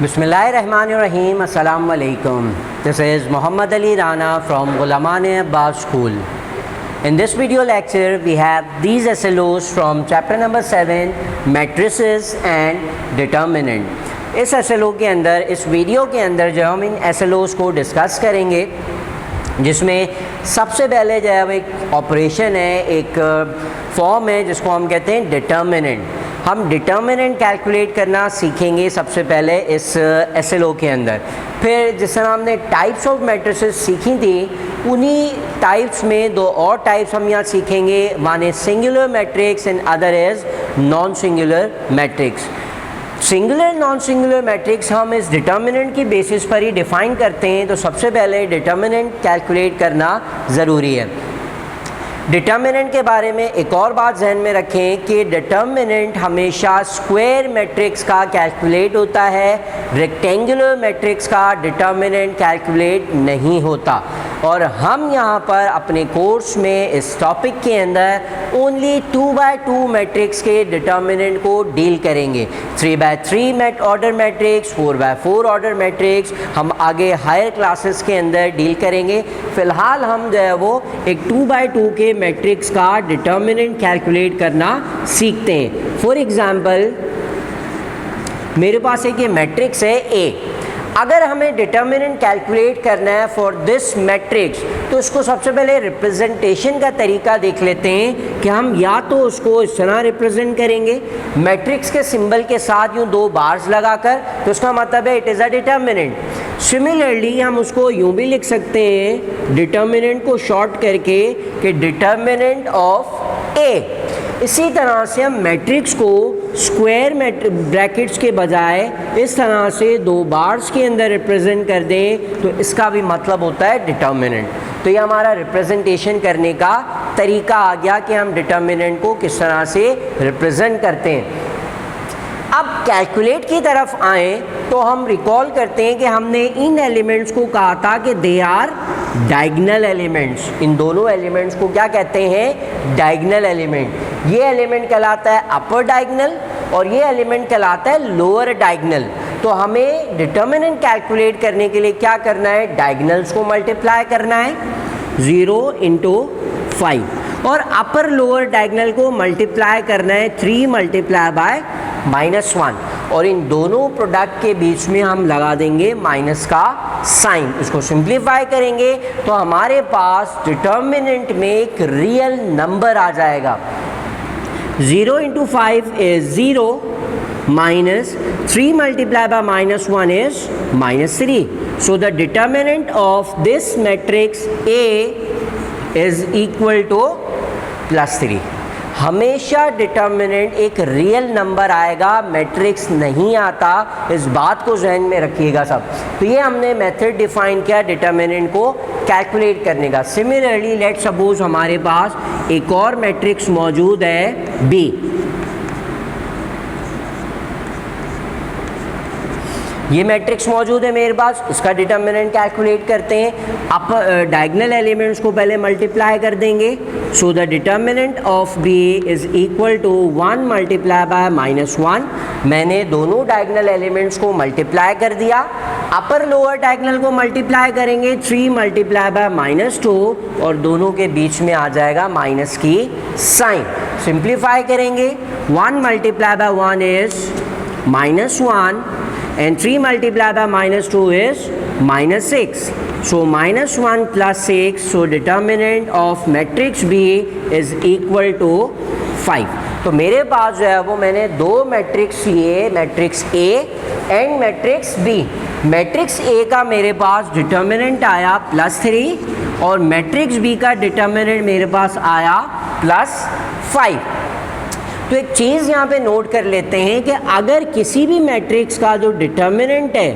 Bismillahirrahmanirrahim. Assalamu alaikum. This is Muhammad Ali Rana from Ghulamane Abbas School. In this video lecture, we have these SLOs from chapter number 7, matrices and determinant. इस SLO के अंदर, इस video के अंदर जो हम इन SLOs को discuss करेंगे, जिसमें सबसे पहले जो है एक ऑपरेशन है, एक फॉर्म है जिसको हम कहते हैं डिटर्मिनेंट। हम डिटर्मिनेंट कैलकुलेट करना सीखेंगे सबसे पहले इस SLO के अंदर। फिर जिस तरह हमने टाइप्स ऑफ मैट्रिसेस सीखी थी, उन्हीं टाइप्स में दो और टाइप्स हम यहाँ सीखेंगे। One is singular matrix and other is non singular matrix. Singular non singular matrix हम इस डिटर्मिनेंट की बेसिस पर ही डिफ़ाइन करते हैं, तो सबसे पहले डिटर्मिनेंट कैलकुलेट करना ज़रूरी है। डिटर्मिनेंट के बारे में एक और बात जहन में रखें कि डिटर्मिनेंट हमेशा स्क्वायर मैट्रिक्स का कैलकुलेट होता है, रेक्टेंगुलर मैट्रिक्स का डिटर्मिनेंट कैलकुलेट नहीं होता। और हम यहाँ पर अपने कोर्स में इस टॉपिक के अंदर ओनली 2x2 मैट्रिक्स के डिटर्मिनेंट को डील करेंगे। 3x3 order matrix, 4x4 order matrix हम आगे हायर क्लासेस के अंदर डील करेंगे। फ़िलहाल हम जो है वो एक 2x2 के मैट्रिक्स का डिटर्मिनेंट कैलकुलेट करना सीखते हैं। फॉर एग्ज़ाम्पल, मेरे पास एक ये मैट्रिक्स है A। अगर हमें डिटर्मिनेंट कैलकुलेट करना है फॉर दिस मैट्रिक्स, तो उसको सबसे पहले रिप्रेजेंटेशन का तरीका देख लेते हैं कि हम या तो उसको इस तरह रिप्रेजेंट करेंगे मैट्रिक्स के सिंबल के साथ यूँ दो बार्स लगाकर, तो उसका मतलब है it is a determinant. Similarly हम उसको यूँ भी लिख सकते हैं डिटर्मिनेंट को शॉर्ट करके कि डिटर्मिनेंट ऑफ A। इसी तरह से हम मैट्रिक्स को स्क्वायर ब्रैकेट्स के बजाय इस तरह से दो बार्स के अंदर रिप्रेजेंट कर दें, तो इसका भी मतलब होता है डिटर्मिनेंट। तो ये हमारा रिप्रेजेंटेशन करने का तरीका आ गया कि हम डिटर्मिनेंट को किस तरह से रिप्रेजेंट करते हैं। अब कैलकुलेट की तरफ आएँ तो हम रिकॉल करते हैं कि हमने इन एलिमेंट्स को कहा था कि दे आर डायगोनल एलिमेंट्स। इन दोनों एलिमेंट्स को क्या कहते हैं? Diagonal element. ये एलिमेंट कहलाता है अपर डायगोनल और ये एलिमेंट कहलाता है लोअर डायगोनल। तो हमें डिटर्मिनेंट कैलकुलेट करने के लिए क्या करना है? डायगोनल्स को मल्टीप्लाई करना है 0 × 5 और अपर लोअर डायगोनल को मल्टीप्लाई करना है 3 × -1 और इन दोनों प्रोडक्ट के बीच में हम लगा देंगे माइनस का साइन। इसको सिंप्लीफाई करेंगे तो हमारे पास डिटर्मिनेंट में एक रियल नंबर आ जाएगा। 0 × 5 is 0 minus 3 multiplied by -1 is -3. So the determinant of this matrix A is equal to +3। हमेशा डिटर्मिनेंट एक रियल नंबर आएगा, मैट्रिक्स नहीं आता। इस बात को जहन में रखिएगा सब। तो ये हमने मेथड डिफाइन किया डिटर्मिनेंट को कैलकुलेट करने का। सिमिलरली लेट सपोज हमारे पास एक और मैट्रिक्स मौजूद है B। ये मैट्रिक्स मौजूद है मेरे पास, इसका डिटर्मिनेंट कैलकुलेट करते हैं। आप डायगोनल एलिमेंट्स को पहले मल्टीप्लाई कर देंगे। So the determinant of B is equal to 1 × -1। मैंने दोनों डायगोनल एलिमेंट्स को मल्टीप्लाई कर दिया। अपर लोअर डायगोनल को मल्टीप्लाई करेंगे 3 × -2 और दोनों के बीच में आ जाएगा माइनस की साइन। सिंप्लीफाई करेंगे 1 × 1 is -1 and 3 multiplied by -2 is -6. So -1 + 6, so determinant of matrix B is equal to 5। तो मेरे पास जो है वो मैंने दो मैट्रिक्स लिए, matrix A and matrix B। Matrix A का मेरे पास डिटर्मिनेंट आया +3 और मैट्रिक्स B का डिटर्मिनेंट मेरे पास आया +5। तो एक चीज़ यहाँ पे नोट कर लेते हैं कि अगर किसी भी मैट्रिक्स का जो डिटर्मिनेंट है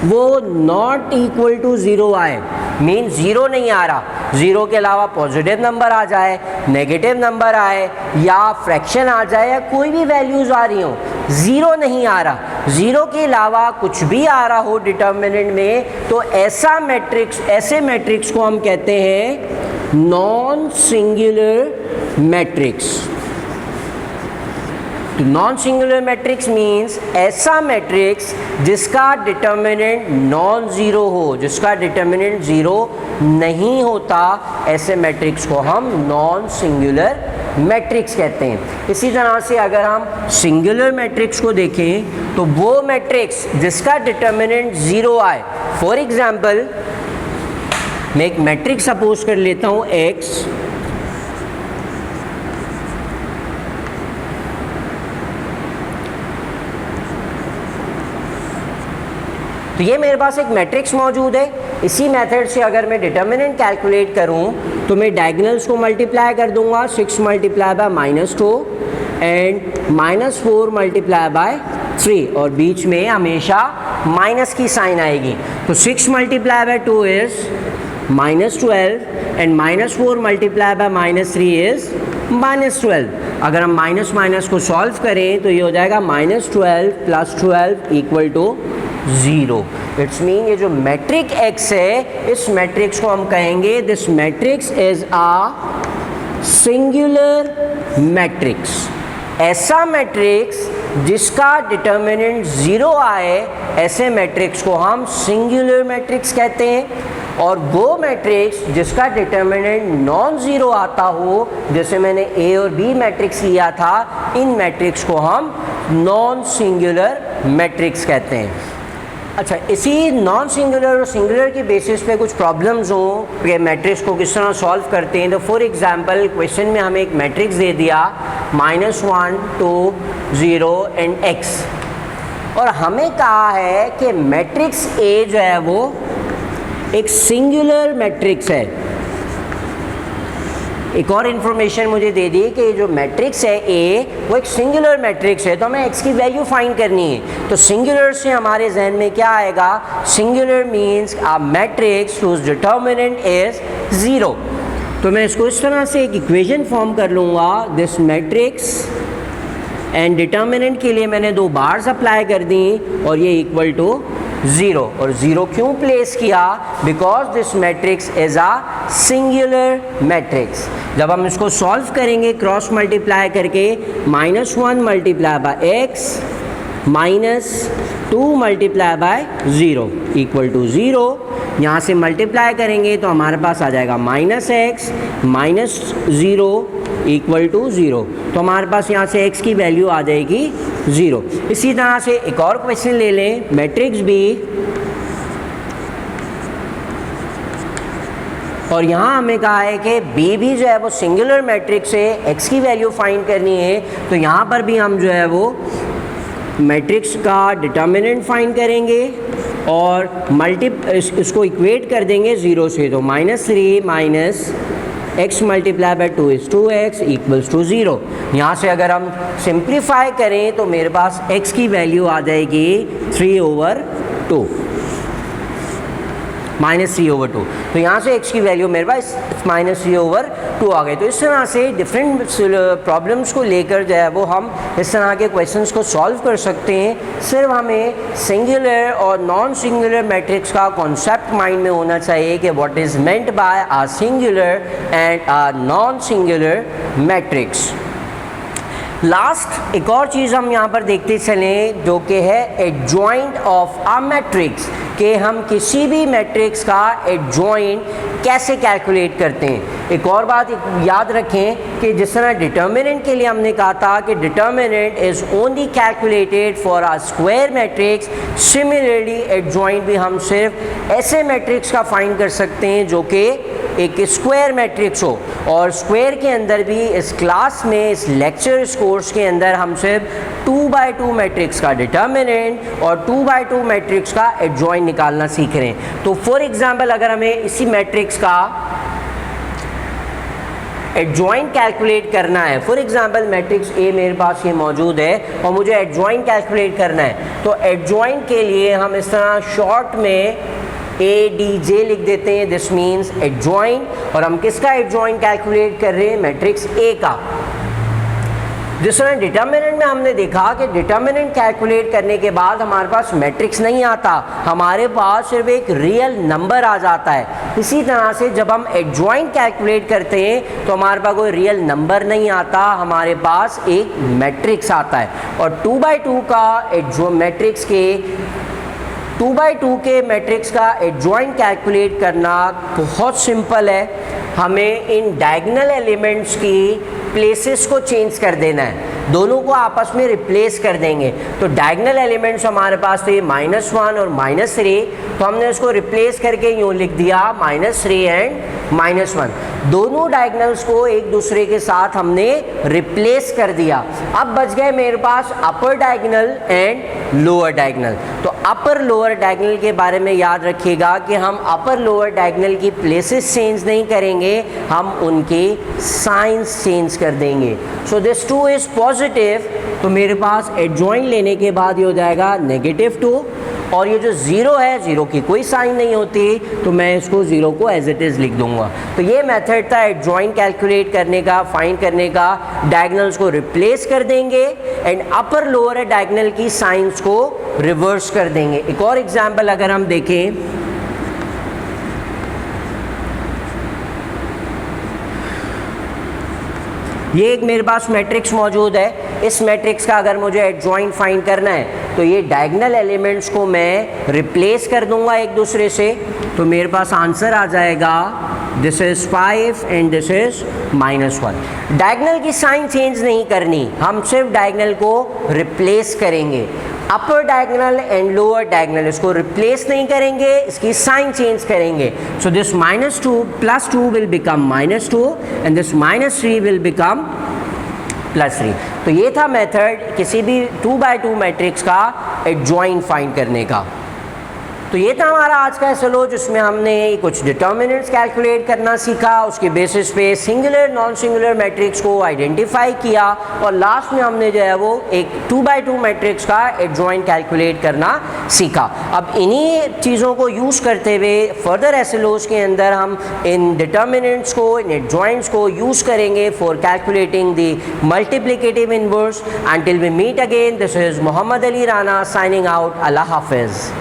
वो नॉट इक्वल टू 0 आए, मीन 0 नहीं आ रहा, 0 के अलावा पॉजिटिव नंबर आ जाए, नेगेटिव नंबर आए या फ्रैक्शन आ जाए या कोई भी वैल्यूज़ आ रही हो, 0 नहीं आ रहा, 0 के अलावा कुछ भी आ रहा हो डिटर्मिनेंट में, तो ऐसा मैट्रिक्स, ऐसे मैट्रिक्स को हम कहते हैं नॉन सिंगुलर मैट्रिक्स। तो नॉन सिंगुलर मैट्रिक्स मीन्स ऐसा मैट्रिक्स जिसका डिटर्मिनेंट नॉन ज़ीरो हो, जिसका डिटर्मिनेंट ज़ीरो नहीं होता, ऐसे मैट्रिक्स को हम नॉन सिंगुलर मैट्रिक्स कहते हैं। इसी तरह से अगर हम सिंगुलर मैट्रिक्स को देखें तो वो मैट्रिक्स जिसका डिटर्मिनेंट ज़ीरो आए, फॉर एग्जाम्पल मैं एक मैट्रिक्स सपोज कर लेता हूँ x, तो ये मेरे पास एक मैट्रिक्स मौजूद है। इसी मेथड से अगर मैं डिटर्मिनेंट कैलकुलेट करूं तो मैं डायगोनल्स को मल्टीप्लाई कर दूंगा, 6 multiply by -2 and -4 multiply by 3, और बीच में हमेशा माइनस की साइन आएगी। तो 6 multiply by 2 is -12 and -4 multiply by -3 is -12। अगर हम माइनस माइनस को सॉल्व करें तो ये हो जाएगा -12 + 12 इक्वल टू 0। इट्स मीन ये जो मैट्रिक x है, इस मैट्रिक्स को हम कहेंगे this matrix is a singular matrix. ऐसा मैट्रिक्स जिसका डिटर्मिनेंट 0 आए, ऐसे मैट्रिक्स को हम सिंगुलर मैट्रिक्स कहते हैं। और वो मैट्रिक्स जिसका डिटर्मिनेंट नॉन ज़ीरो आता हो, जैसे मैंने ए और बी मैट्रिक्स लिया था, इन मैट्रिक्स को हम नॉन सिंगुलर मैट्रिक्स कहते हैं। अच्छा, इसी नॉन सिंगुलर और सिंगुलर के बेसिस पे कुछ प्रॉब्लम्स हों कि मैट्रिक्स को किस तरह सॉल्व करते हैं। तो फॉर एग्जांपल क्वेश्चन में हमें एक मैट्रिक्स दे दिया -1 2 0 एंड x, और हमें कहा है कि मैट्रिक्स ए जो है वो एक सिंगुलर मैट्रिक्स है। एक और इन्फॉर्मेशन मुझे दे दी कि जो मैट्रिक्स है ए, वो एक सिंगुलर मैट्रिक्स है, तो हमें x की वैल्यू फाइंड करनी है। तो सिंगुलर से हमारे जहन में क्या आएगा? Singular means a matrix whose determinant is 0। तो मैं इसको इस तरह से एक इक्वेशन फॉर्म कर लूँगा, दिस मैट्रिक्स एंड डिटर्मिनेंट के लिए मैंने 2 बार्स अप्लाई कर दी और ये इक्वल टू 0। और 0 क्यों प्लेस किया? Because this matrix is a singular matrix. जब हम इसको सॉल्व करेंगे क्रॉस मल्टीप्लाई करके, -1 multiply by x -2 multiply by 0 equal to 0। यहाँ से मल्टीप्लाई करेंगे तो हमारे पास आ जाएगा -x -0 इक्वल टू 0। तो हमारे पास यहाँ से x की वैल्यू आ जाएगी 0। इसी तरह से एक और क्वेश्चन ले लें, मैट्रिक्स B, और यहाँ हमें कहा है कि B भी जो है वो सिंगुलर मैट्रिक्स है, x की वैल्यू फाइंड करनी है। तो यहाँ पर भी हम जो है वो मैट्रिक्स का डिटर्मिनेंट फाइंड करेंगे और इसको इक्वेट कर देंगे 0 से। तो -3 minus x multiply by 2 is 2x equals to 0। यहाँ से अगर हम सिंप्लीफाई करें तो मेरे पास x की वैल्यू आ जाएगी 3/2 -3/2। तो यहाँ से x की वैल्यू मेरे पास -3/2 आ गई। तो इस तरह से डिफरेंट प्रॉब्लम्स को लेकर जो है वो हम इस तरह के क्वेश्चंस को सॉल्व कर सकते हैं। सिर्फ हमें सिंगुलर और नॉन सिंगुलर मैट्रिक्स का कॉन्सेप्ट माइंड में होना चाहिए कि what is meant by a singular and a non singular matrix. Last एक और चीज़ हम यहाँ पर देखते चलें जो कि है एडजॉइंट ऑफ अ मैट्रिक्स, कि हम किसी भी मैट्रिक्स का एडजॉइंट कैसे कैलकुलेट करते हैं। एक और बात याद रखें कि जिस तरह डिटर्मिनेंट के लिए हमने कहा था कि determinant is only calculated for a square matrix, similarly adjoint भी हम सिर्फ ऐसे मैट्रिक्स का फाइंड कर सकते हैं जो कि एक स्क्वायर मैट्रिक्स हो। और स्क्वायर के अंदर भी इस क्लास में, इस लेक्चर इस कोर्स के अंदर हम सिर्फ 2/2 मैट्रिक्स का डिटर्मिनेंट और 2/2 मैट्रिक्स का एडजॉइंट निकालना सीख रहे हैं। तो फॉर एग्जांपल अगर हमें इसी मैट्रिक्स का एडजॉइंट कैलकुलेट करना है, फॉर एग्जांपल मैट्रिक्स ए मेरे पास ये मौजूद है और मुझे एडजॉइंट कैलकुलेट करना है, तो एडजॉइंट के लिए हम इस तरह शॉर्ट में ADJ लिख देते हैं, दिस मीन्स एडजॉइंट। और हम किसका एडजॉइंट कैलकुलेट कर रहे हैं? मैट्रिक्स ए का। जिस तरह डिटर्मिनेंट में हमने देखा कि डिटर्मिनेंट कैलकुलेट करने के बाद हमारे पास मैट्रिक्स नहीं आता, हमारे पास सिर्फ एक रियल नंबर आ जाता है। इसी तरह से जब हम एडजॉइंट कैलकुलेट करते हैं तो हमारे पास कोई रियल नंबर नहीं आता, हमारे पास एक मैट्रिक्स आता है। और 2/2 का मैट्रिक्स के 2/2 के मैट्रिक्स का एडजॉइंट कैलकुलेट करना बहुत सिंपल है। हमें इन डायगोनल एलिमेंट्स की प्लेसेस को चेंज कर देना है, दोनों को आपस में रिप्लेस कर देंगे। तो डायगोनल एलिमेंट्स हमारे पास थे -1 और -3, तो हमने इसको रिप्लेस करके यूँ लिख दिया -3 एंड -1। दोनों डायगोनल्स को एक दूसरे के साथ हमने रिप्लेस कर दिया। अब बच गए मेरे पास अपर डायगोनल एंड लोअर डायगोनल। तो अपर लोअर डायगोनल के बारे में याद रखिएगा कि हम अपर लोअर डायगोनल की प्लेसेस चेंज नहीं करेंगे, हम उनके साइंस चेंज कर देंगे। सो दिस 2 इज पॉजिटिव, तो मेरे पास एडजॉइंट लेने के बाद ये हो जाएगा -2, और ये जो 0 है, 0 की कोई साइन नहीं होती, तो मैं इसको 0 को एज इट इज़ लिख दूंगा। तो ये मेथड था एडजॉइंट कैलकुलेट करने का, फाइंड करने का। डायगोनल्स को रिप्लेस कर देंगे एंड अपर लोअर डायगोनल की साइंस को रिवर्स कर देंगे। एक और एग्जाम्पल अगर हम देखें, ये एक मेरे पास मैट्रिक्स मौजूद है। इस मैट्रिक्स का अगर मुझे एडजॉइंट फाइंड करना है तो ये डायगोनल एलिमेंट्स को मैं रिप्लेस कर दूंगा एक दूसरे से, तो मेरे पास आंसर आ जाएगा this is 5 and this is -1। Diagonal की साइन चेंज नहीं करनी, हम सिर्फ डायगोनल को रिप्लेस करेंगे। अपर डायगोनल एंड लोअर डायगोनल इसको रिप्लेस नहीं करेंगे, इसकी साइन चेंज करेंगे। So this -2 + 2 will become -2 and this -3 will become +3। तो ये था मेथड किसी भी 2/2 मैट्रिक्स का एडजॉइंट फाइंड करने का। तो ये था हमारा आज का SLO, जिसमें हमने कुछ डिटर्मिनेंट्स कैलकुलेट करना सीखा, उसके बेसिस पे सिंगुलर नॉन सिंगुलर मैट्रिक्स को आइडेंटिफाई किया, और लास्ट में हमने जो है वो एक 2/2 मैट्रिक्स का एडजॉइंट कैलकुलेट करना सीखा। अब इन्हीं चीज़ों को यूज़ करते हुए फर्दर SLOs के अंदर हम इन डिटर्मिनेंट्स को, इन एडजॉइंट्स को यूज़ करेंगे for calculating the multiplicative inverse. Until we meet again, this is Muhammad Ali Rana signing out. Allah Hafiz.